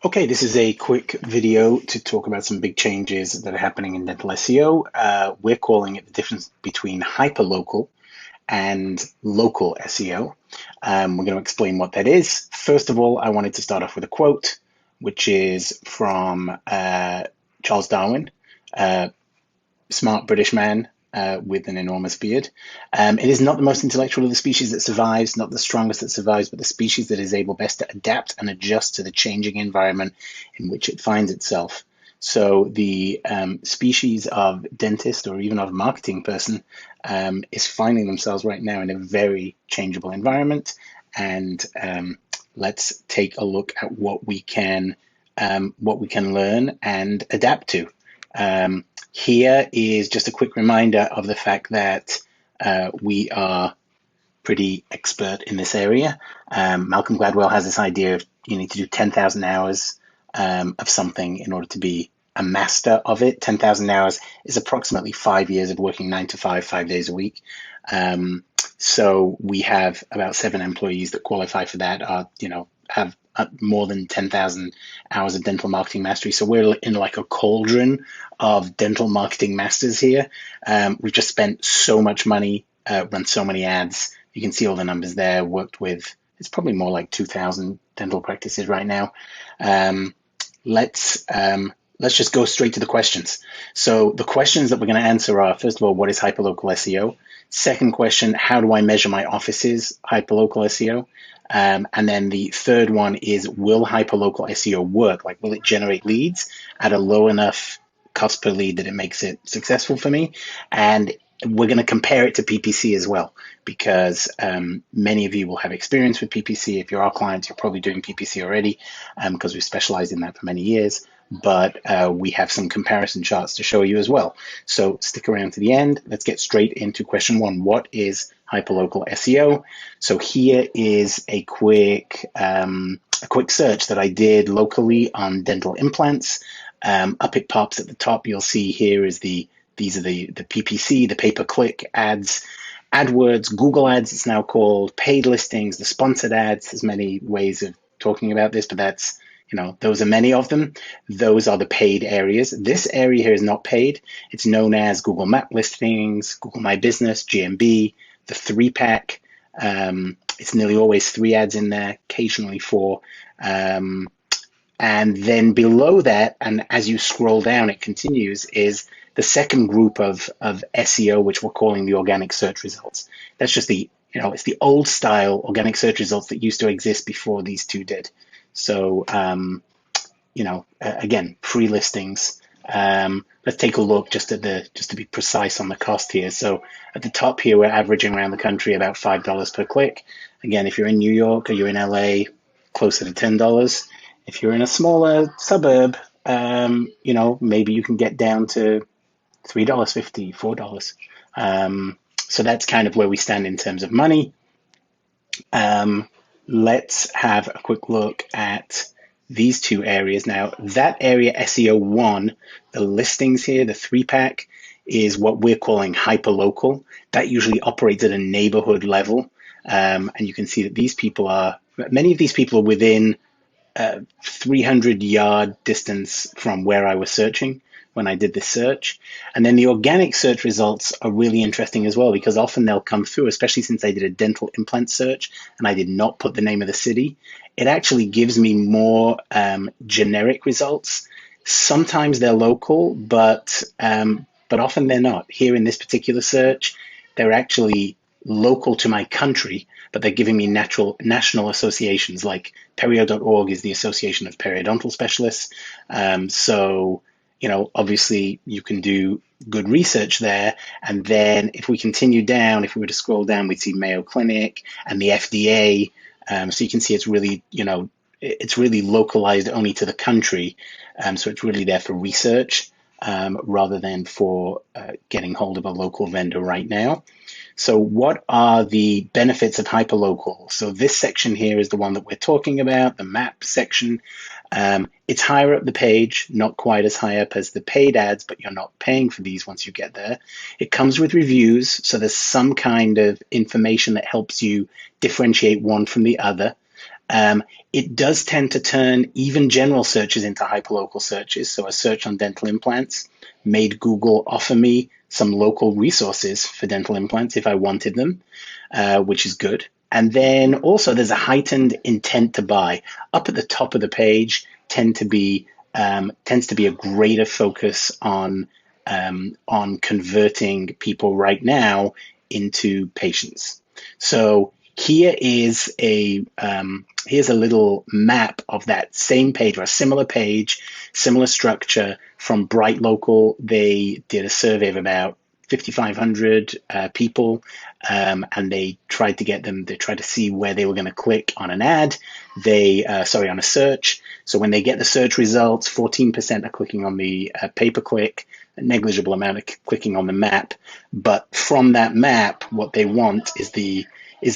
Okay, this is a quick video to talk about some big changes that are happening in dental SEO. We're calling it the difference between hyperlocal and local SEO. We're going to explain what that is. First of all, I wanted to start off with a quote, which is from Charles Darwin, smart British man with an enormous beard. It is not the most intellectual of the species that survives, not the strongest that survives, but the species that is able best to adapt and adjust to the changing environment in which it finds itself. So the species of dentist or even of marketing person is finding themselves right now in a very changeable environment. And let's take a look at what we can learn and adapt to. Here is just a quick reminder of the fact that we are pretty expert in this area. Malcolm Gladwell has this idea of you need to do 10,000 hours of something in order to be a master of it. 10,000 hours is approximately 5 years of working 9 to 5, 5 days a week. So we have about 7 employees that qualify for that, have more than 10,000 hours of dental marketing mastery. So we're in like a cauldron of dental marketing masters here. We've just spent so much money, run so many ads. You can see all the numbers there, worked with, it's probably more like 2,000 dental practices right now. Let's just go straight to the questions. So the questions that we're going to answer are, first of all, what is hyperlocal SEO? Second question, how do I measure my office's hyperlocal SEO? And then the third one is, will hyperlocal SEO work? Like, will it generate leads at a low enough cost per lead that it makes it successful for me? And we're going to compare it to PPC as well, because many of you will have experience with PPC. If you're our clients, you're probably doing PPC already, because we've specialized in that for many years. But we have some comparison charts to show you as well. So stick around to the end. Let's get straight into question one. What is hyperlocal SEO? So here is a quick search that I did locally on dental implants. Up it pops at the top. You'll see here is these are the PPC, the pay-per-click ads, AdWords, Google Ads, it's now called, paid listings, the sponsored ads. There's many ways of talking about this, but that's, those are many of them. Those are the paid areas. This area here is not paid. It's known as Google Map listings, Google My Business, GMB, the 3-pack. It's nearly always 3 ads in there, occasionally 4. And then below that, and as you scroll down, it continues, is the second group of SEO, which we're calling the organic search results. That's just it's the old style organic search results that used to exist before these two did. So, again, free listings. Let's take a look just to be precise on the cost here. So at the top here, we're averaging around the country about $5 per click. Again, if you're in New York or you're in LA, closer to $10. If you're in a smaller suburb, maybe you can get down to $3.50, $4. So that's kind of where we stand in terms of money. Let's have a quick look at these two areas now. That area, SEO 1, the listings here, the 3-pack, is what we're calling hyperlocal. That usually operates at a neighborhood level. And you can see that many of these people are within 300-yard distance from where I was searching when I did this search. And then the organic search results are really interesting as well, because often they'll come through, especially since I did a dental implant search and I did not put the name of the city. It actually gives me more generic results. Sometimes they're local, but often they're not. Here in this particular search, they're actually local to my country, but they're giving me national associations, like perio.org is the Association of Periodontal Specialists. Obviously you can do good research there. And then if we continue down, if we were to scroll down, we'd see Mayo Clinic and the FDA. So you can see it's really localized only to the country. So it's really there for research rather than for getting hold of a local vendor right now. So what are the benefits of hyperlocal? So this section here is the one that we're talking about, the map section. It's higher up the page, not quite as high up as the paid ads, but you're not paying for these once you get there. It comes with reviews, so there's some kind of information that helps you differentiate one from the other. It does tend to turn even general searches into hyperlocal searches. So a search on dental implants made Google offer me some local resources for dental implants if I wanted them, which is good. And then also there's a heightened intent to buy. Up at the top of the page tends to be a greater focus on converting people right now into patients. So here is here's a little map of that same page, or a similar page, similar structure from Bright Local. They did a survey of about 5,500 people, and they tried to see where they were going to click on an ad. On a search. So when they get the search results, 14% are clicking on the pay-per-click, a negligible amount of clicking on the map. But from that map, what they want is the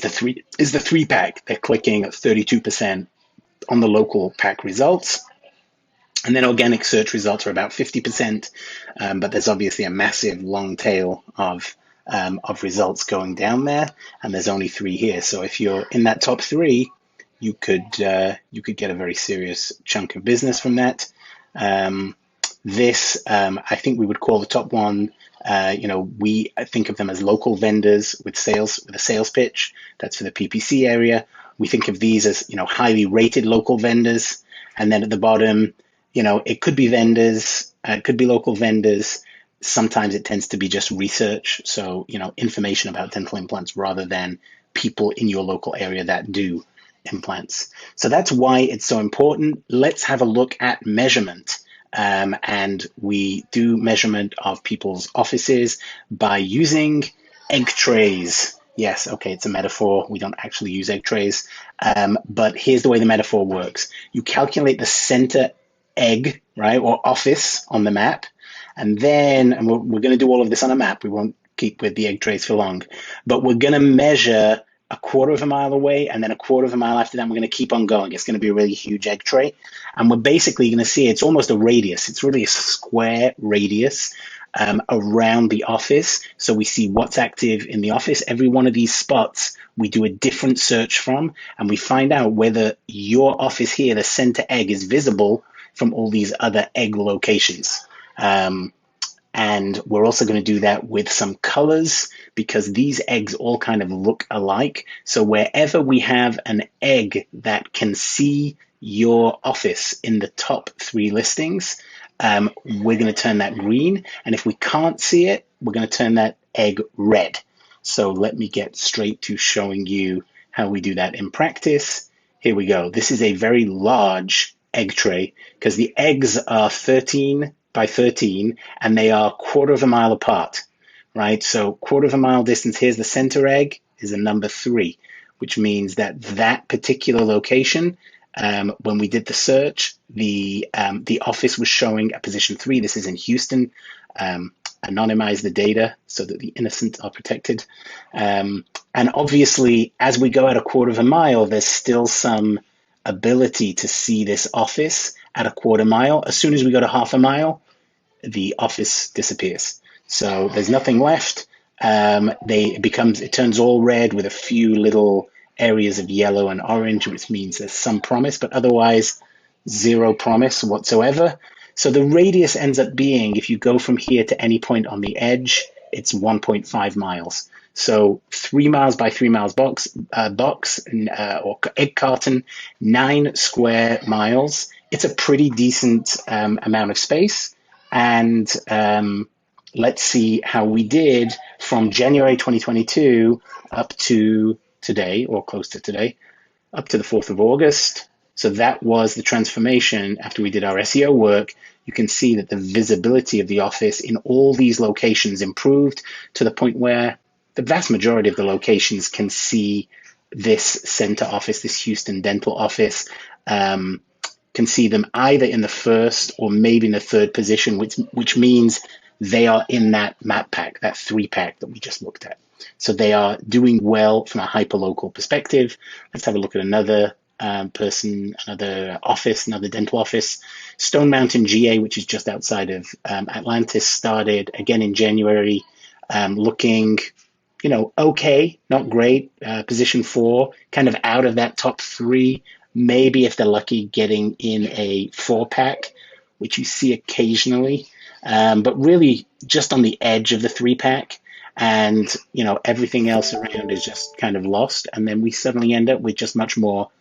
three pack. They're clicking at 32% on the local pack results. And then organic search results are about 50%, but there's obviously a massive long tail of results going down there, and there's only 3 here. So if you're in that top 3, you could get a very serious chunk of business from that. I think we would call the top one. We think of them as local vendors with a sales pitch. That's for the PPC area. We think of these as highly rated local vendors, and then at the bottom, it could be vendors, it could be local vendors. Sometimes it tends to be just research, so information about dental implants rather than people in your local area that do implants. So that's why it's so important. Let's have a look at measurement. And we do measurement of people's offices by using egg trays. Yes, okay, it's a metaphor. We don't actually use egg trays. But here's the way the metaphor works. You calculate the center egg, right, or office on the map. And then we're going to do all of this on a map. We won't keep with the egg trays for long. But we're going to measure a quarter of a mile away, and then a quarter of a mile after that, we're going to keep on going. It's going to be a really huge egg tray. And we're basically going to see it's almost a radius. It's really a square radius around the office. So we see what's active in the office. Every one of these spots, we do a different search from, and we find out whether your office here, the center egg, is visible from all these other egg locations. And we're also going to do that with some colors, because these eggs all kind of look alike. So wherever we have an egg that can see your office in the top 3 listings, we're going to turn that green. And if we can't see it, we're going to turn that egg red. So let me get straight to showing you how we do that in practice. Here we go. This is a very large egg tray because the eggs are 13 by 13, and they are quarter of a mile apart, right? So quarter of a mile distance, here's the center egg, is a number 3, which means that particular location, when we did the search, the office was showing a position 3. This is in Houston. Anonymize the data so that the innocent are protected. And obviously, as we go out a quarter of a mile, there's still some ability to see this office at a quarter mile. As soon as we go to half a mile, the office disappears. So there's nothing left. It turns all red with a few little areas of yellow and orange, which means there's some promise, but otherwise zero promise whatsoever. So the radius ends up being, if you go from here to any point on the edge, it's 1.5 miles. So 3 miles by 3 miles box or egg carton, 9 square miles. It's a pretty decent amount of space. And let's see how we did from January 2022 up to today, or close to today, up to the 4th of August. So that was the transformation after we did our SEO work. You can see that the visibility of the office in all these locations improved to the point where the vast majority of the locations can see this center office, this Houston dental office, can see them either in the first or maybe in the 3rd position, which means they are in that map pack, that 3 pack that we just looked at. So they are doing well from a hyperlocal perspective. Let's have a look at another another office, another dental office. Stone Mountain, GA, which is just outside of Atlantis, started again in January, looking, okay, not great. Position 4, kind of out of that top 3 maybe if they're lucky, getting in a 4-pack, which you see occasionally, but really just on the edge of the 3-pack. And everything else around is just kind of lost, and then we suddenly end up with just much more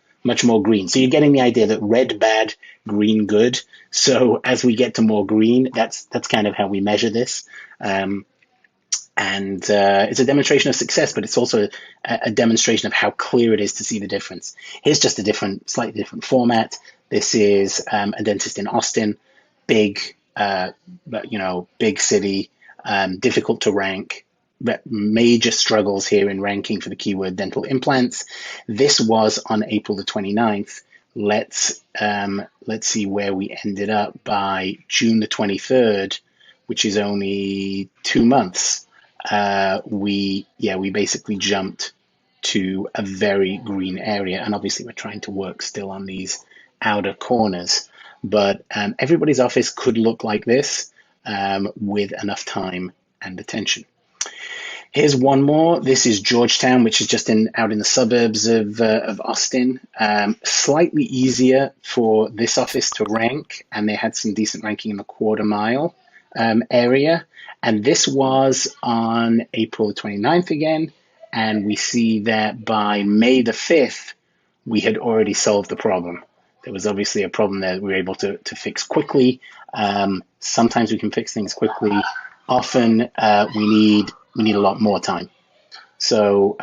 green. So you're getting the idea that red bad, green good. So as we get to more green, that's kind of how we measure this. And it's a demonstration of success, but it's also a demonstration of how clear it is to see the difference. Here's just a slightly different format. This is a dentist in Austin, big, big city, difficult to rank, major struggles here in ranking for the keyword dental implants. This was on April the 29th. Let's see where we ended up by June the 23rd, which is only 2 months. We basically jumped to a very green area, and obviously we're trying to work still on these outer corners, but everybody's office could look like this with enough time and attention. Here's one more. This is Georgetown, which is just out in the suburbs of Austin. Slightly easier for this office to rank, and they had some decent ranking in the quarter mile area. And this was on April 29th again, and we see that by May the 5th, we had already solved the problem. There was obviously a problem that we were able to fix quickly. Sometimes we can fix things quickly. Often we need a lot more time. So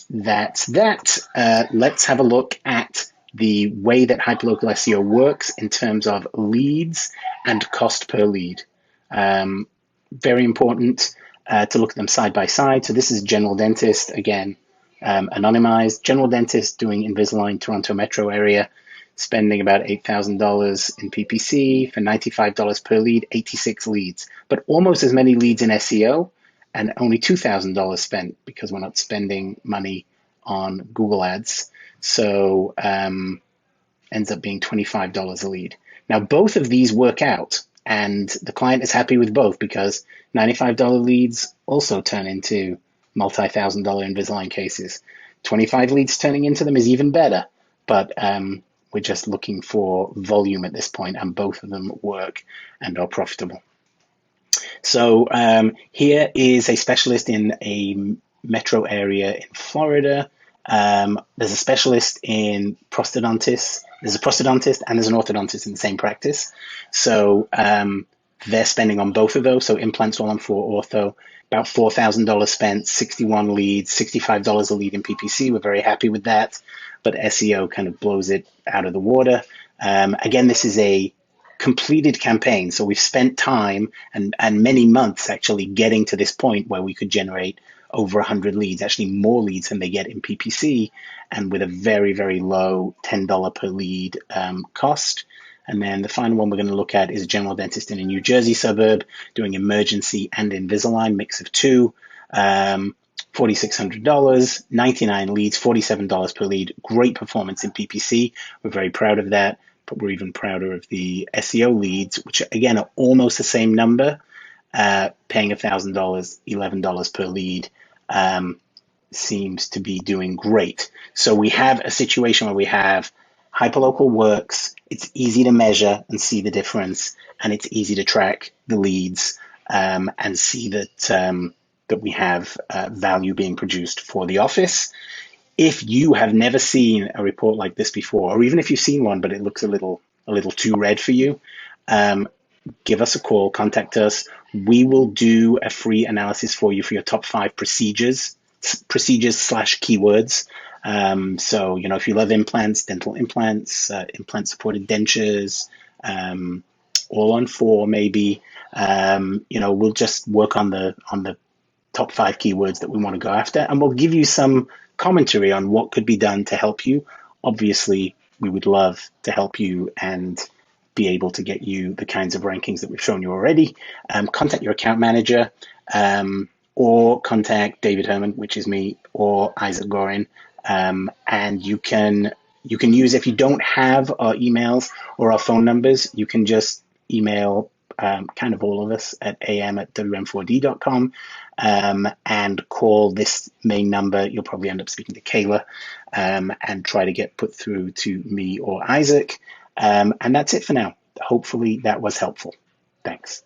that's that. Let's have a look at the way that hyperlocal SEO works in terms of leads and cost per lead. Very important to look at them side by side. So this is general dentist, again, anonymized. General dentist doing Invisalign, Toronto metro area, spending about $8,000 in PPC for $95 per lead, 86 leads, but almost as many leads in SEO and only $2,000 spent because we're not spending money on Google ads. So ends up being $25 a lead. Now, both of these work out, and the client is happy with both because $95 leads also turn into multi-$1,000 Invisalign cases. 25 leads turning into them is even better, but we're just looking for volume at this point, and both of them work and are profitable. So here is a specialist in a metro area in Florida. There's a specialist in prosthodontists. There's a prosthodontist and there's an orthodontist in the same practice. So they're spending on both of those. So implants all on for ortho, about $4,000 spent, 61 leads, $65 a lead in PPC. We're very happy with that, but SEO kind of blows it out of the water. Again, this is a completed campaign. So we've spent time and many months actually getting to this point where we could generate over 100 leads, actually more leads than they get in PPC, and with a very, very low $10 per lead cost. And then the final one we're going to look at is a general dentist in a New Jersey suburb doing emergency and Invisalign, mix of two, $4,600, 99 leads, $47 per lead. Great performance in PPC. We're very proud of that, but we're even prouder of the SEO leads, which again are almost the same number, paying $1,000, $11 per lead. Seems to be doing great. So we have a situation where we have hyperlocal works, it's easy to measure and see the difference, and it's easy to track the leads and see that that we have value being produced for the office. If you have never seen a report like this before, or even if you've seen one but it looks a little too red for you, give us a call, contact us. We will do a free analysis for you for your top 5 procedures / keywords. So, if you love implants, dental implants, implant supported dentures, all on 4 maybe, we'll just work on the top 5 keywords that we want to go after, and we'll give you some commentary on what could be done to help you. Obviously, we would love to help you and be able to get you the kinds of rankings that we've shown you already. Contact your account manager, or contact David Herman, which is me, or Isaac Gorin, and you can use, if you don't have our emails or our phone numbers, you can just email kind of all of us at am@wm4d.com, and call this main number. You'll probably end up speaking to Kayla, and try to get put through to me or Isaac. And that's it for now. Hopefully that was helpful. Thanks.